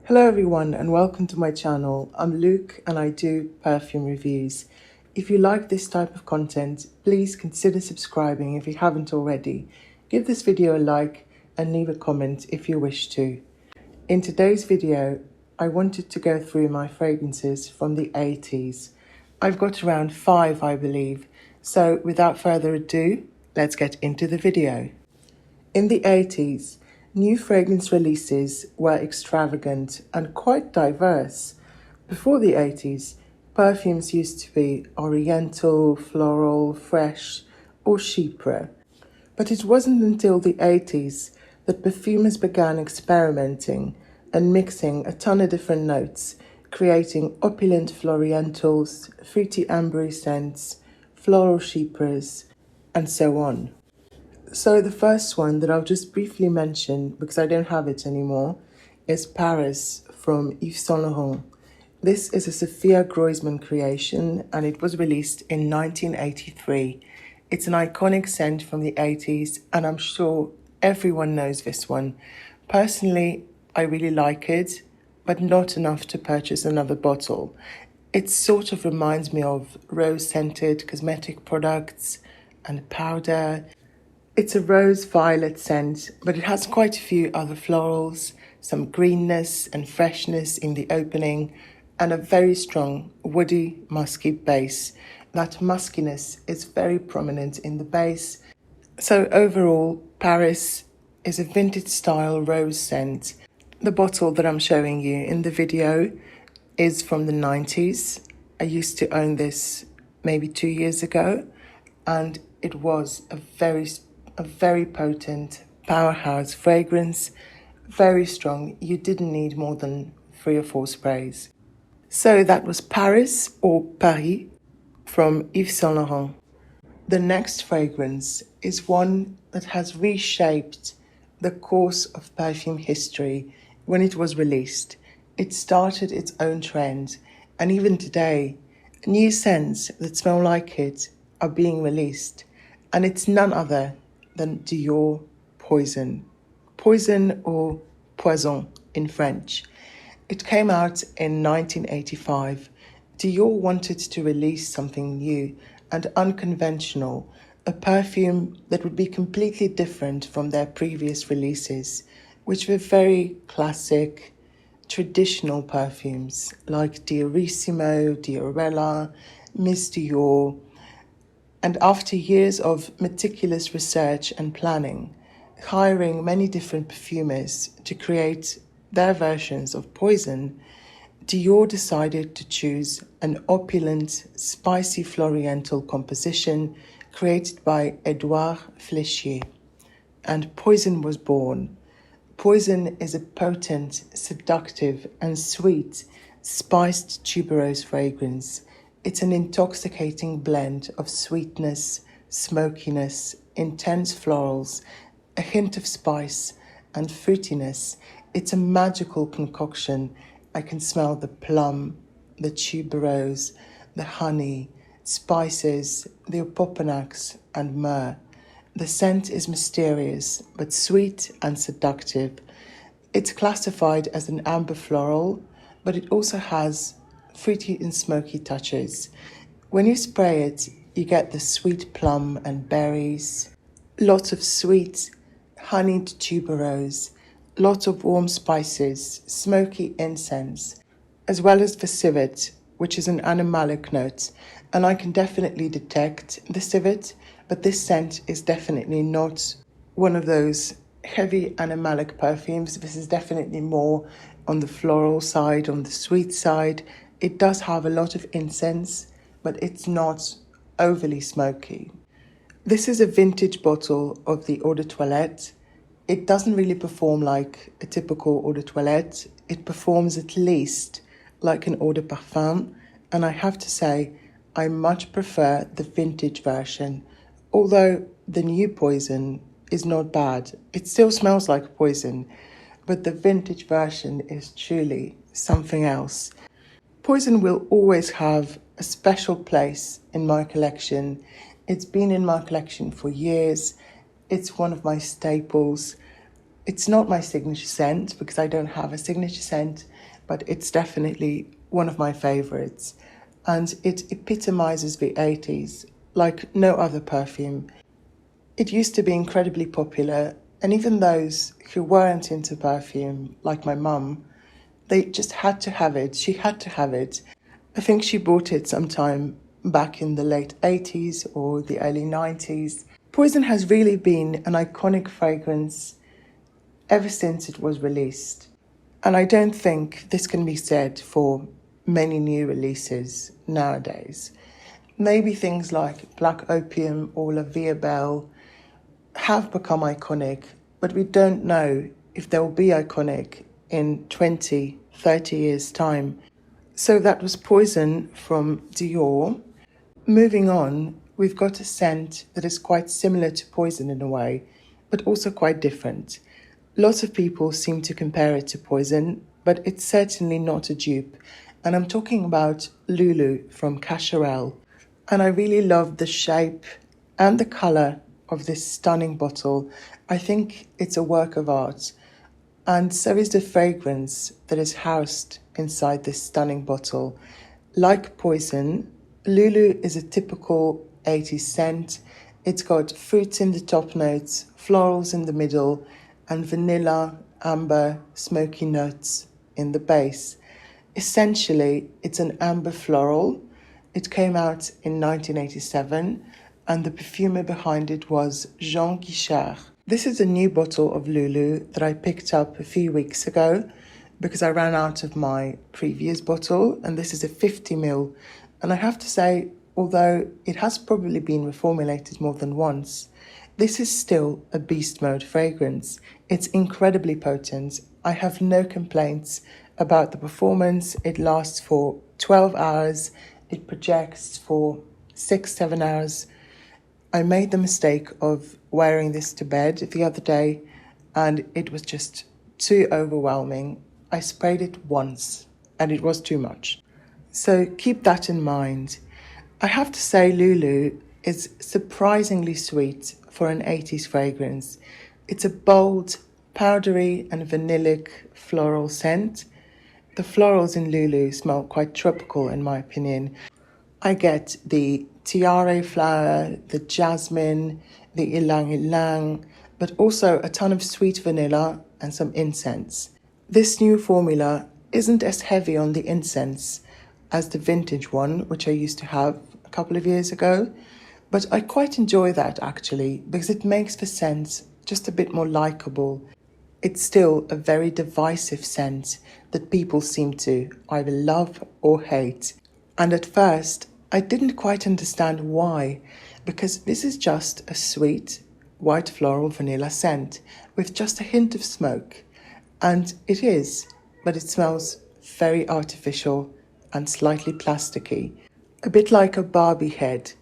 Hello everyone and welcome to my channel. I'm Luke and I do perfume reviews. If you like this type of content, please consider subscribing if you haven't already. Give this video a like and leave a comment if you wish to. In today's video, I wanted to go through my fragrances from the 80s. I've got around 5, I believe. So without further ado, let's get into the video. In the 80s, new fragrance releases were extravagant and quite diverse. Before the 80s, perfumes used to be oriental, floral, fresh, or chypre. But it wasn't until the 80s that perfumers began experimenting and mixing a ton of different notes, creating opulent florientals, fruity ambery scents, floral chypres, and so on. So the first one that I'll just briefly mention, because I don't have it anymore, is Paris from Yves Saint Laurent. This is a Sophia Groisman creation and it was released in 1983. It's an iconic scent from the 80s and I'm sure everyone knows this one. Personally, I really like it, but not enough to purchase another bottle. It sort of reminds me of rose-scented cosmetic products and powder. It's a rose-violet scent, but it has quite a few other florals, some greenness and freshness in the opening, and a very strong woody, musky base. That muskiness is very prominent in the base. So overall, Paris is a vintage-style rose scent. The bottle that I'm showing you in the video is from the 90s. I used to own this maybe 2 years ago, and it was a very potent powerhouse fragrance, very strong. You didn't need more than 3 or 4 sprays. So that was Paris or Paris from Yves Saint Laurent. The next fragrance is one that has reshaped the course of perfume history when it was released. It started its own trend, and even today, new scents that smell like it are being released, and it's none other than Dior Poison. Poison or Poison in French. It came out in 1985. Dior wanted to release something new and unconventional, a perfume that would be completely different from their previous releases, which were very classic, traditional perfumes like Diorissimo, Diorella, Miss Dior. And after years of meticulous research and planning, hiring many different perfumers to create their versions of Poison, Dior decided to choose an opulent, spicy floriental composition created by Edouard Flechier. And Poison was born. Poison is a potent, seductive, and sweet, spiced tuberose fragrance. It's an intoxicating blend of sweetness, smokiness, intense florals, a hint of spice, and fruitiness. It's a magical concoction. I can smell the plum, the tuberose, the honey, spices, the opoponax, and myrrh. The scent is mysterious, but sweet and seductive. It's classified as an amber floral, but it also has fruity and smoky touches. When you spray it, you get the sweet plum and berries, lots of sweet, honeyed tuberose, lots of warm spices, smoky incense, as well as the civet, which is an animalic note. And I can definitely detect the civet, but this scent is definitely not one of those heavy animalic perfumes. This is definitely more on the floral side, on the sweet side. It does have a lot of incense, but it's not overly smoky. This is a vintage bottle of the Eau de Toilette. It doesn't really perform like a typical Eau de Toilette. It performs at least like an Eau de Parfum, and I have to say, I much prefer the vintage version, although the new Poison is not bad. It still smells like Poison, but the vintage version is truly something else. Poison will always have a special place in my collection. It's been in my collection for years. It's one of my staples. It's not my signature scent because I don't have a signature scent, but it's definitely one of my favorites. And it epitomizes the 80s like no other perfume. It used to be incredibly popular, and even those who weren't into perfume, like my mum, they just had to have it. She had to have it. I think she bought it sometime back in the late 80s or the early 90s. Poison has really been an iconic fragrance ever since it was released. And I don't think this can be said for many new releases nowadays. Maybe things like Black Opium or La Vie Est Belle have become iconic, but we don't know if they'll be iconic in 20, 30 years' time. So that was Poison from Dior. Moving on, we've got a scent that is quite similar to Poison in a way, but also quite different. Lots of people seem to compare it to Poison, but it's certainly not a dupe. And I'm talking about LouLou from Cacharel. And I really love the shape and the colour of this stunning bottle. I think it's a work of art. And so is the fragrance that is housed inside this stunning bottle. Like Poison, LouLou is a typical 80s scent. It's got fruits in the top notes, florals in the middle, and vanilla, amber, smoky notes in the base. Essentially, it's an amber floral. It came out in 1987, and the perfumer behind it was Jean Guichard. This is a new bottle of LouLou that I picked up a few weeks ago because I ran out of my previous bottle, and this is a 50ml. And I have to say, although it has probably been reformulated more than once, this is still a beast mode fragrance. It's incredibly potent. I have no complaints about the performance. It lasts for 12 hours. It projects for 6-7 hours. I made the mistake of wearing this to bed the other day, and it was just too overwhelming. I sprayed it once, and it was too much. So keep that in mind. I have to say LouLou is surprisingly sweet for an 80s fragrance. It's a bold, powdery and vanillic floral scent. The florals in LouLou smell quite tropical in my opinion. I get the tiare flower, the jasmine, the ylang ylang, but also a ton of sweet vanilla and some incense. This new formula isn't as heavy on the incense as the vintage one, which I used to have a couple of years ago, but I quite enjoy that actually because it makes the scent just a bit more likable. It's still a very divisive scent that people seem to either love or hate. And at first, I didn't quite understand why, because this is just a sweet, white floral vanilla scent with just a hint of smoke. And it is, but it smells very artificial and slightly plasticky, a bit like a Barbie head.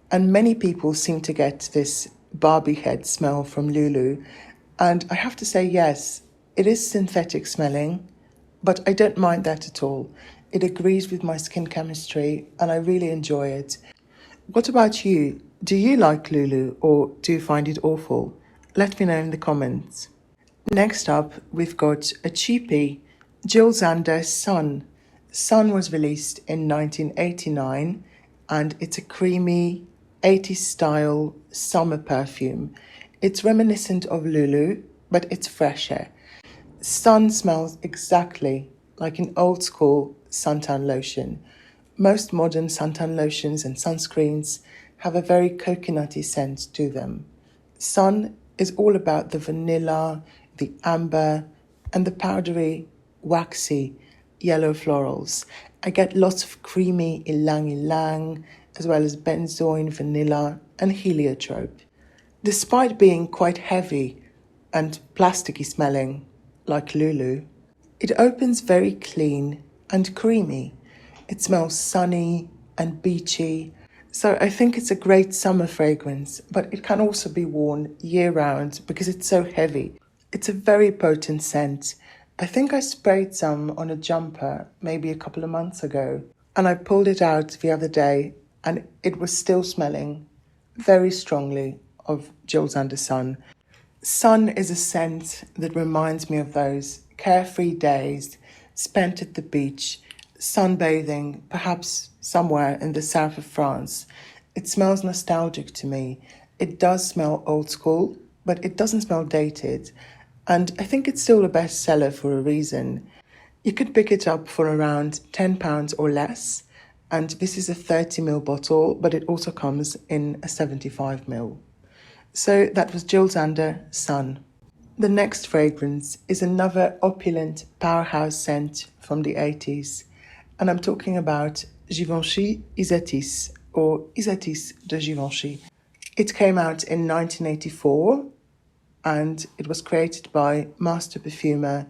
And many people seem to get this Barbie head smell from LouLou. And I have to say, yes, it is synthetic smelling, but I don't mind that at all. It agrees with my skin chemistry and I really enjoy it. What about you? Do you like LouLou or do you find it awful? Let me know in the comments. Next up, we've got a cheapie, Jil Sander Sun. Sun was released in 1989 and it's a creamy 80s style summer perfume. It's reminiscent of LouLou, but it's fresher. Sun smells exactly like an old school suntan lotion. Most modern suntan lotions and sunscreens have a very coconutty scent to them. Sun is all about the vanilla, the amber, and the powdery, waxy yellow florals. I get lots of creamy ylang ylang, as well as benzoin, vanilla, and heliotrope. Despite being quite heavy and plasticky smelling, like LouLou, it opens very clean and creamy. It smells sunny and beachy. So I think it's a great summer fragrance, but it can also be worn year-round because it's so heavy. It's a very potent scent. I think I sprayed some on a jumper maybe a couple of months ago, and I pulled it out the other day, and it was still smelling very strongly of Jil Sander Sun. Sun is a scent that reminds me of those carefree days spent at the beach, sunbathing, perhaps somewhere in the south of France. It smells nostalgic to me. It does smell old school, but it doesn't smell dated. And I think it's still a bestseller for a reason. You could pick it up for around £10 or less. And this is a 30ml bottle, but it also comes in a 75ml. So that was Jil Sander Sun. The next fragrance is another opulent powerhouse scent from the 80s. And I'm talking about Givenchy Ysatis, or Ysatis de Givenchy. It came out in 1984 and it was created by master perfumer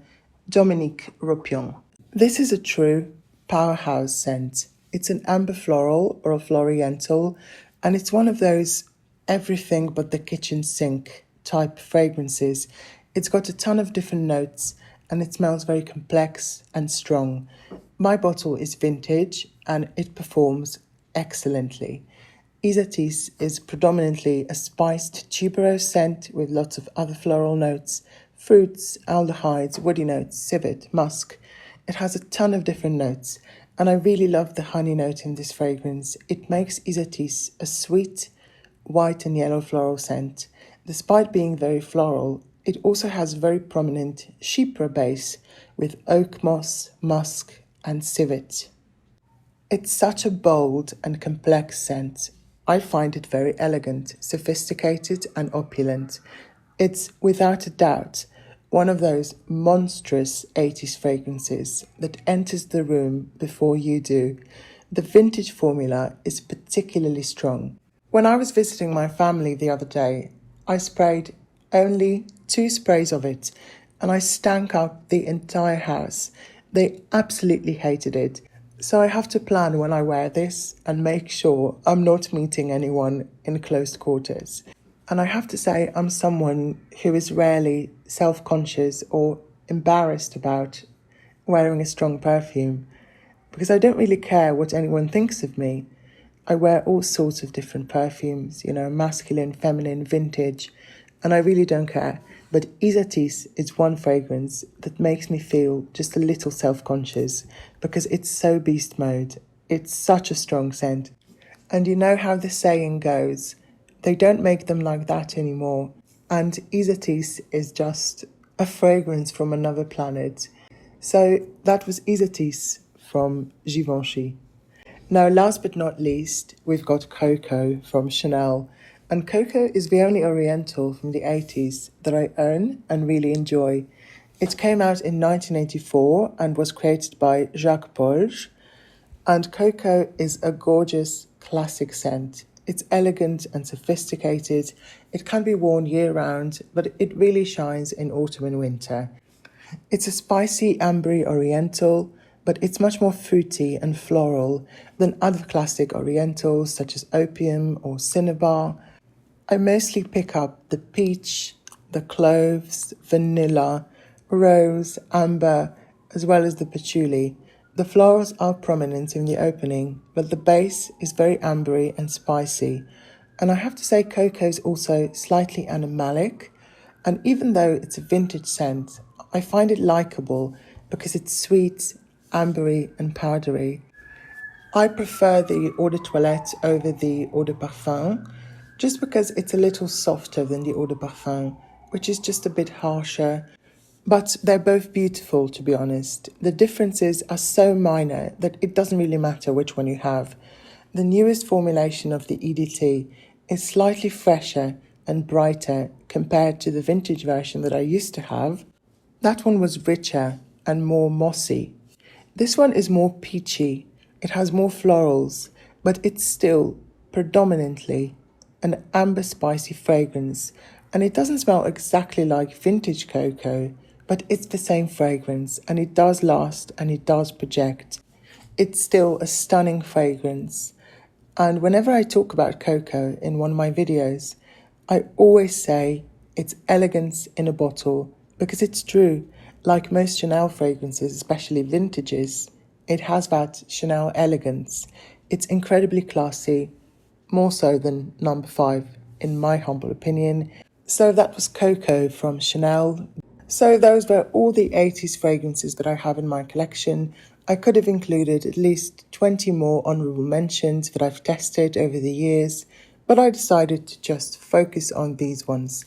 Dominique Ropion. This is a true powerhouse scent. It's an amber floral or a floriental, and it's one of those everything but the kitchen sink type fragrances. It's got a ton of different notes and it smells very complex and strong. My bottle is vintage and it performs excellently. Ysatis is predominantly a spiced tuberose scent with lots of other floral notes, fruits, aldehydes, woody notes, civet, musk. It has a ton of different notes, and I really love the honey note in this fragrance. It makes Ysatis a sweet, white and yellow floral scent. Despite being very floral, it also has very prominent chypre base with oak moss, musk and civet. It's such a bold and complex scent. I find it very elegant, sophisticated and opulent. It's, without a doubt, one of those monstrous 80s fragrances that enters the room before you do. The vintage formula is particularly strong. When I was visiting my family the other day, I sprayed only 2 sprays of it and I stank up the entire house. They absolutely hated it. So I have to plan when I wear this and make sure I'm not meeting anyone in close quarters. And I have to say I'm someone who is rarely self-conscious or embarrassed about wearing a strong perfume because I don't really care what anyone thinks of me. I wear all sorts of different perfumes, masculine, feminine, vintage, and I really don't care. But Ysatis is one fragrance that makes me feel just a little self-conscious because it's so beast mode. It's such a strong scent. And you know how the saying goes, they don't make them like that anymore. And Ysatis is just a fragrance from another planet. So that was Ysatis from Givenchy. Now, last but not least, we've got Coco from Chanel. And Coco is the only Oriental from the 80s that I own and really enjoy. It came out in 1984 and was created by Jacques Polge. And Coco is a gorgeous classic scent. It's elegant and sophisticated. It can be worn year-round, but it really shines in autumn and winter. It's a spicy, ambery Oriental, but it's much more fruity and floral than other classic Orientals such as Opium or Cinnabar. I mostly pick up the peach, the cloves, vanilla, rose, amber, as well as the patchouli. The florals are prominent in the opening, but the base is very ambery and spicy. And I have to say Coco is also slightly animalic, and even though it's a vintage scent, I find it likable because it's sweet, ambery and powdery. I prefer the Eau de Toilette over the Eau de Parfum, just because it's a little softer than the Eau de Parfum, which is just a bit harsher. But they're both beautiful, to be honest. The differences are so minor that it doesn't really matter which one you have. The newest formulation of the EdT is slightly fresher and brighter compared to the vintage version that I used to have. That one was richer and more mossy. This one is more peachy. It has more florals, but it's still predominantly an amber spicy fragrance, and it doesn't smell exactly like vintage Coco, but it's the same fragrance and it does last and it does project. It's still a stunning fragrance, and whenever I talk about Coco in one of my videos, I always say it's elegance in a bottle because it's true. Like most Chanel fragrances, especially vintages, it has that Chanel elegance. It's incredibly classy, more so than number 5, in my humble opinion. So that was Coco from Chanel. So those were all the 80s fragrances that I have in my collection. I could have included at least 20 more honorable mentions that I've tested over the years, but I decided to just focus on these ones.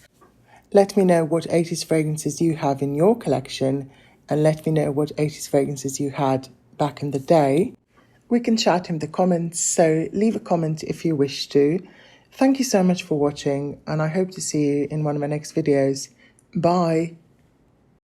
Let me know what 80s fragrances you have in your collection, and let me know what 80s fragrances you had back in the day. We can chat in the comments, so leave a comment if you wish to. Thank you so much for watching, and I hope to see you in one of my next videos. Bye!